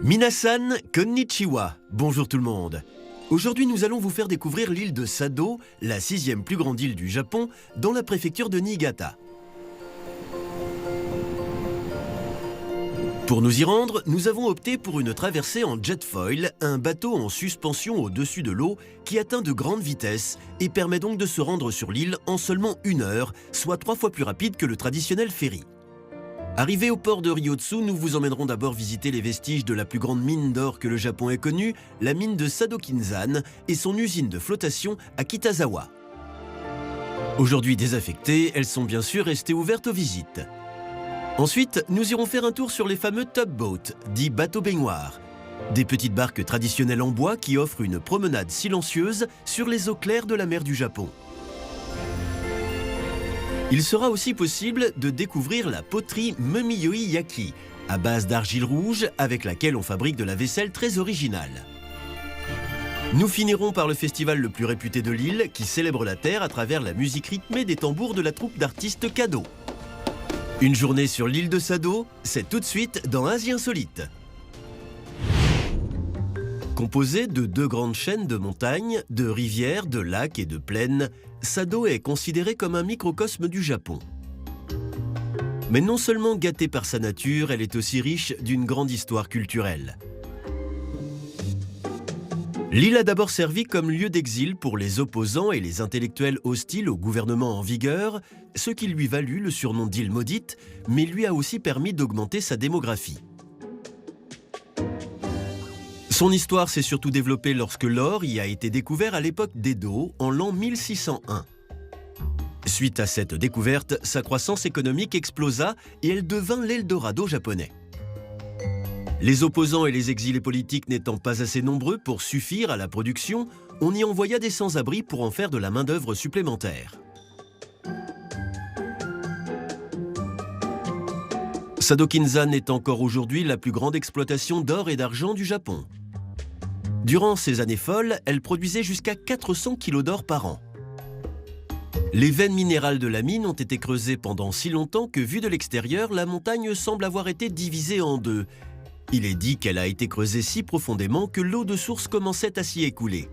Minasan konnichiwa, bonjour tout le monde. Aujourd'hui nous allons vous faire découvrir l'île de Sado, la 6e plus grande île du Japon, dans la préfecture de Niigata. Pour nous y rendre, nous avons opté pour une traversée en jet foil, un bateau en suspension au-dessus de l'eau qui atteint de grandes vitesses et permet donc de se rendre sur l'île en seulement 1 heure, soit 3 fois plus rapide que le traditionnel ferry. Arrivé au port de Ryotsu, nous vous emmènerons d'abord visiter les vestiges de la plus grande mine d'or que le Japon ait connue, la mine de Sado-Kinzan et son usine de flotation à Kitazawa. Aujourd'hui désaffectées, elles sont bien sûr restées ouvertes aux visites. Ensuite, nous irons faire un tour sur les fameux tugboats, dits bateaux baignoires. Des petites barques traditionnelles en bois qui offrent une promenade silencieuse sur les eaux claires de la mer du Japon. Il sera aussi possible de découvrir la poterie Mumiyoi Yaki, à base d'argile rouge avec laquelle on fabrique de la vaisselle très originale. Nous finirons par le festival le plus réputé de l'île qui célèbre la terre à travers la musique rythmée des tambours de la troupe d'artistes Kado. Une journée sur l'île de Sado, c'est tout de suite dans Asie Insolite. Composée de 2 grandes chaînes de montagnes, de rivières, de lacs et de plaines, Sado est considérée comme un microcosme du Japon. Mais non seulement gâtée par sa nature, elle est aussi riche d'une grande histoire culturelle. L'île a d'abord servi comme lieu d'exil pour les opposants et les intellectuels hostiles au gouvernement en vigueur, ce qui lui valut le surnom d'île maudite, mais lui a aussi permis d'augmenter sa démographie. Son histoire s'est surtout développée lorsque l'or y a été découvert à l'époque d'Edo, en l'an 1601. Suite à cette découverte, sa croissance économique explosa et elle devint l'Eldorado japonais. Les opposants et les exilés politiques n'étant pas assez nombreux pour suffire à la production, on y envoya des sans-abri pour en faire de la main-d'œuvre supplémentaire. Sado-Kinzan est encore aujourd'hui la plus grande exploitation d'or et d'argent du Japon. Durant ces années folles, elle produisait jusqu'à 400 kg d'or par an. Les veines minérales de la mine ont été creusées pendant si longtemps que, vue de l'extérieur, la montagne semble avoir été divisée en 2. Il est dit qu'elle a été creusée si profondément que l'eau de source commençait à s'y écouler.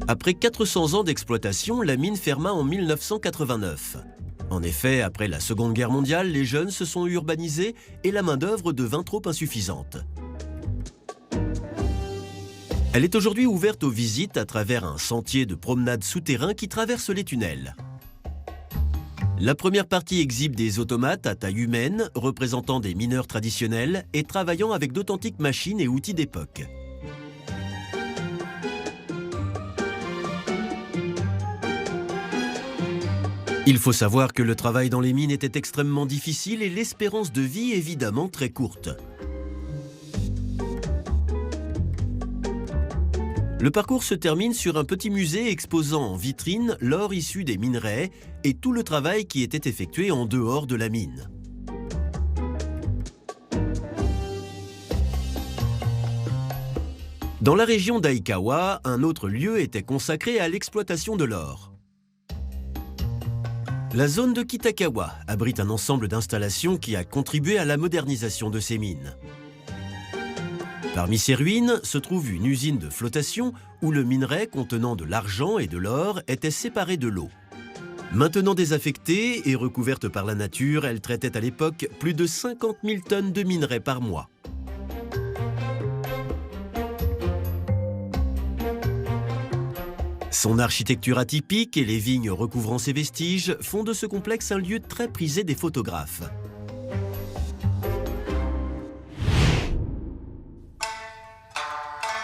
Après 400 ans d'exploitation, la mine ferma en 1989. En effet, après la Seconde Guerre mondiale, les jeunes se sont urbanisés et la main-d'œuvre devint trop insuffisante. Elle est aujourd'hui ouverte aux visites à travers un sentier de promenade souterrain qui traverse les tunnels. La première partie exhibe des automates à taille humaine, représentant des mineurs traditionnels et travaillant avec d'authentiques machines et outils d'époque. Il faut savoir que le travail dans les mines était extrêmement difficile et l'espérance de vie évidemment très courte. Le parcours se termine sur un petit musée exposant en vitrine l'or issu des minerais et tout le travail qui était effectué en dehors de la mine. Dans la région d'Aikawa, un autre lieu était consacré à l'exploitation de l'or. La zone de Kitakawa abrite un ensemble d'installations qui a contribué à la modernisation de ces mines. Parmi ces ruines se trouve une usine de flotation où le minerai contenant de l'argent et de l'or était séparé de l'eau. Maintenant désaffectée et recouverte par la nature, elle traitait à l'époque plus de 50 000 tonnes de minerai par mois. Son architecture atypique et les vignes recouvrant ses vestiges font de ce complexe un lieu très prisé des photographes.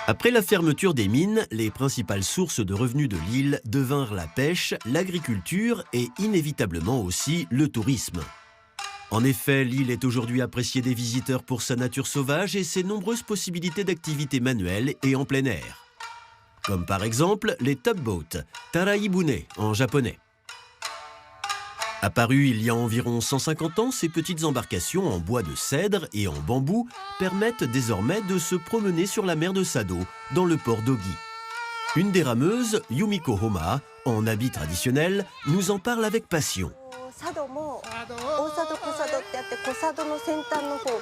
Après la fermeture des mines, les principales sources de revenus de l'île devinrent la pêche, l'agriculture et inévitablement aussi le tourisme. En effet, l'île est aujourd'hui appréciée des visiteurs pour sa nature sauvage et ses nombreuses possibilités d'activités manuelles et en plein air. Comme par exemple les tugboats, Taraibune en japonais. Apparues il y a environ 150 ans, ces petites embarcations en bois de cèdre et en bambou permettent désormais de se promener sur la mer de Sado, dans le port d'Ogi. Une des rameuses, Yumiko Homa, en habit traditionnel, nous en parle avec passion.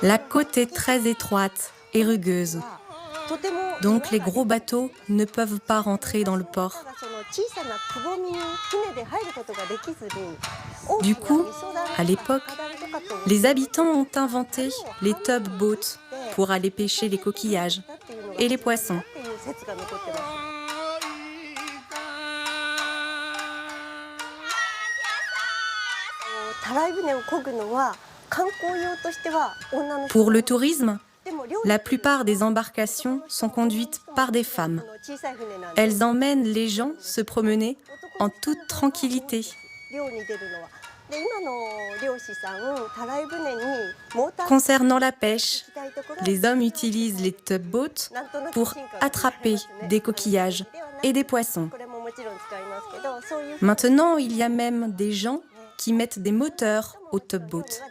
La côte est très étroite et rugueuse, donc les gros bateaux ne peuvent pas rentrer dans le port. Du coup, à l'époque, les habitants ont inventé les tugboats pour aller pêcher les coquillages et les poissons. Pour le tourisme, la plupart des embarcations sont conduites par des femmes. Elles emmènent les gens se promener en toute tranquillité. Concernant la pêche, les hommes utilisent les tugboats pour attraper des coquillages et des poissons. Maintenant, il y a même des gens qui mettent des moteurs aux tugboats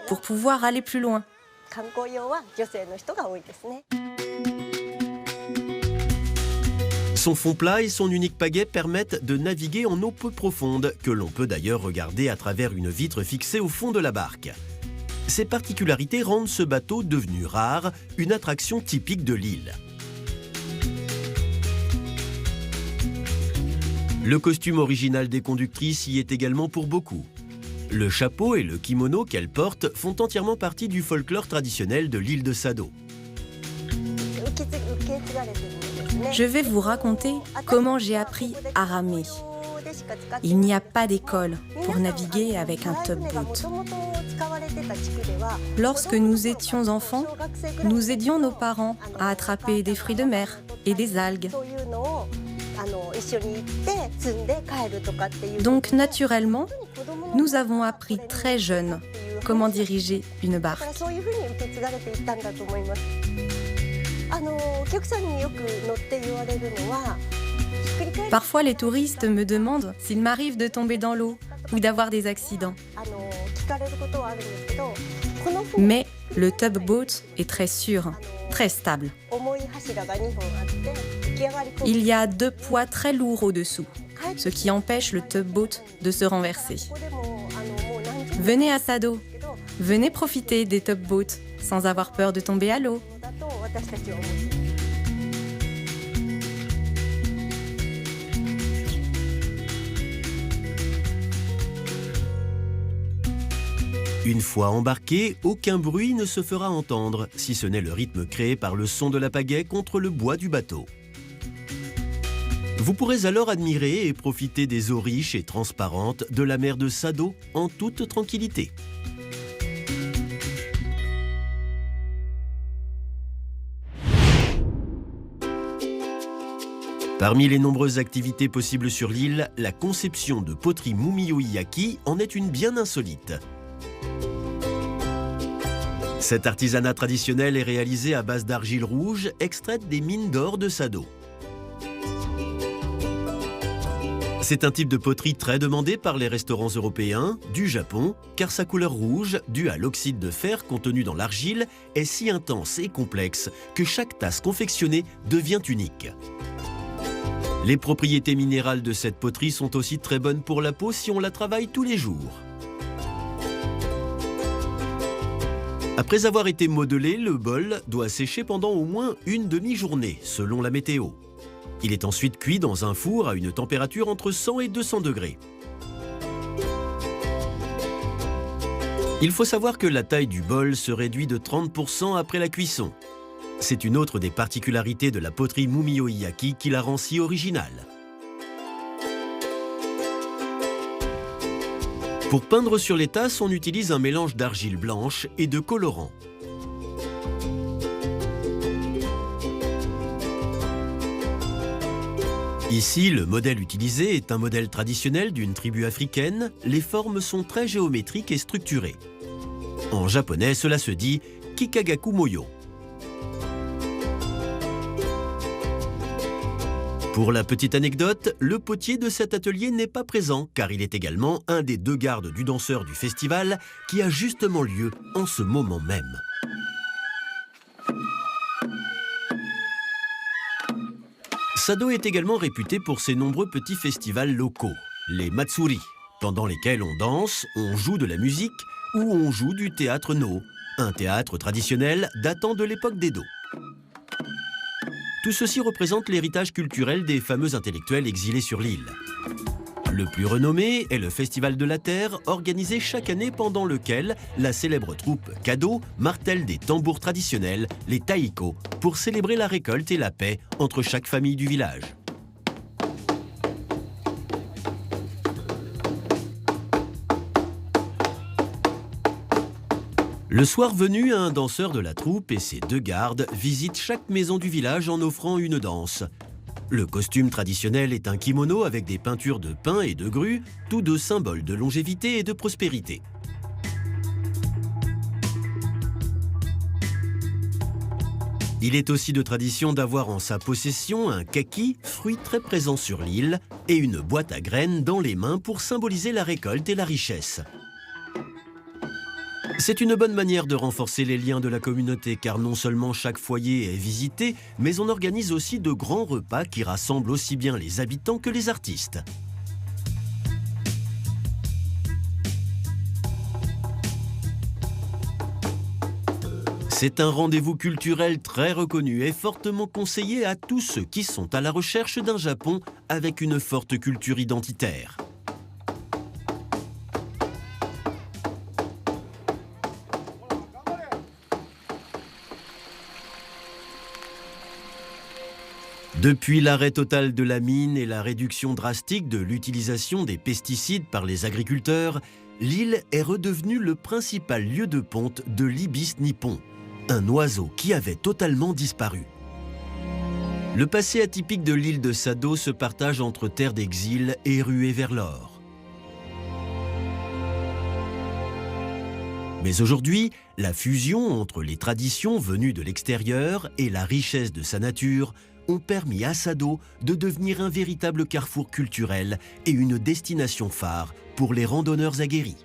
pour pouvoir aller plus loin. Son fond plat et son unique pagaie permettent de naviguer en eau peu profonde, que l'on peut d'ailleurs regarder à travers une vitre fixée au fond de la barque. Ces particularités rendent ce bateau devenu rare, une attraction typique de l'île. Le costume original des conductrices y est également pour beaucoup. Le chapeau et le kimono qu'elles portent font entièrement partie du folklore traditionnel de l'île de Sado. Je vais vous raconter comment j'ai appris à ramer. Il n'y a pas d'école pour naviguer avec un tugboat. Lorsque nous étions enfants, nous aidions nos parents à attraper des fruits de mer et des algues. Donc naturellement, nous avons appris très jeunes comment diriger une barque. Parfois, les touristes me demandent s'il m'arrive de tomber dans l'eau ou d'avoir des accidents. Mais le tugboat est très sûr, très stable. Il y a 2 poids très lourds au-dessous, ce qui empêche le tugboat de se renverser. Venez à Sado, venez profiter des tugboats sans avoir peur de tomber à l'eau. Une fois embarqué, aucun bruit ne se fera entendre, si ce n'est le rythme créé par le son de la pagaie contre le bois du bateau. Vous pourrez alors admirer et profiter des eaux riches et transparentes de la mer de Sado en toute tranquillité. Parmi les nombreuses activités possibles sur l'île, la conception de poterie Mumio-Iyaki en est une bien insolite. Cet artisanat traditionnel est réalisé à base d'argile rouge extraite des mines d'or de Sado. C'est un type de poterie très demandé par les restaurants européens, du Japon, car sa couleur rouge, due à l'oxyde de fer contenu dans l'argile, est si intense et complexe que chaque tasse confectionnée devient unique. Les propriétés minérales de cette poterie sont aussi très bonnes pour la peau si on la travaille tous les jours. Après avoir été modelé, le bol doit sécher pendant au moins une demi-journée, selon la météo. Il est ensuite cuit dans un four à une température entre 100 et 200 degrés. Il faut savoir que la taille du bol se réduit de 30% après la cuisson. C'est une autre des particularités de la poterie Mumio-Iyaki qui la rend si originale. Pour peindre sur les tasses, on utilise un mélange d'argile blanche et de colorant. Ici, le modèle utilisé est un modèle traditionnel d'une tribu africaine. Les formes sont très géométriques et structurées. En japonais, cela se dit Kikagaku Moyo. Pour la petite anecdote, le potier de cet atelier n'est pas présent car il est également un des 2 gardes du danseur du festival qui a justement lieu en ce moment même. Sado est également réputé pour ses nombreux petits festivals locaux, les Matsuri. pendant lesquels on danse, on joue de la musique ou on joue du théâtre no, un théâtre traditionnel datant de l'époque d'Edo. Tout ceci représente l'héritage culturel des fameux intellectuels exilés sur l'île. Le plus renommé est le Festival de la Terre, organisé chaque année pendant lequel la célèbre troupe Kado martèle des tambours traditionnels, les taiko, pour célébrer la récolte et la paix entre chaque famille du village. Le soir venu, un danseur de la troupe et ses 2 gardes visitent chaque maison du village en offrant une danse. Le costume traditionnel est un kimono avec des peintures de pin et de grue, tous 2 symboles de longévité et de prospérité. Il est aussi de tradition d'avoir en sa possession un kaki, fruit très présent sur l'île, et une boîte à graines dans les mains pour symboliser la récolte et la richesse. C'est une bonne manière de renforcer les liens de la communauté car non seulement chaque foyer est visité, mais on organise aussi de grands repas qui rassemblent aussi bien les habitants que les artistes. C'est un rendez-vous culturel très reconnu et fortement conseillé à tous ceux qui sont à la recherche d'un Japon avec une forte culture identitaire. Depuis l'arrêt total de la mine et la réduction drastique de l'utilisation des pesticides par les agriculteurs, l'île est redevenue le principal lieu de ponte de l'ibis nippon, un oiseau qui avait totalement disparu. Le passé atypique de l'île de Sado se partage entre terre d'exil et ruée vers l'or. Mais aujourd'hui, la fusion entre les traditions venues de l'extérieur et la richesse de sa nature ont permis à Sado de devenir un véritable carrefour culturel et une destination phare pour les randonneurs aguerris.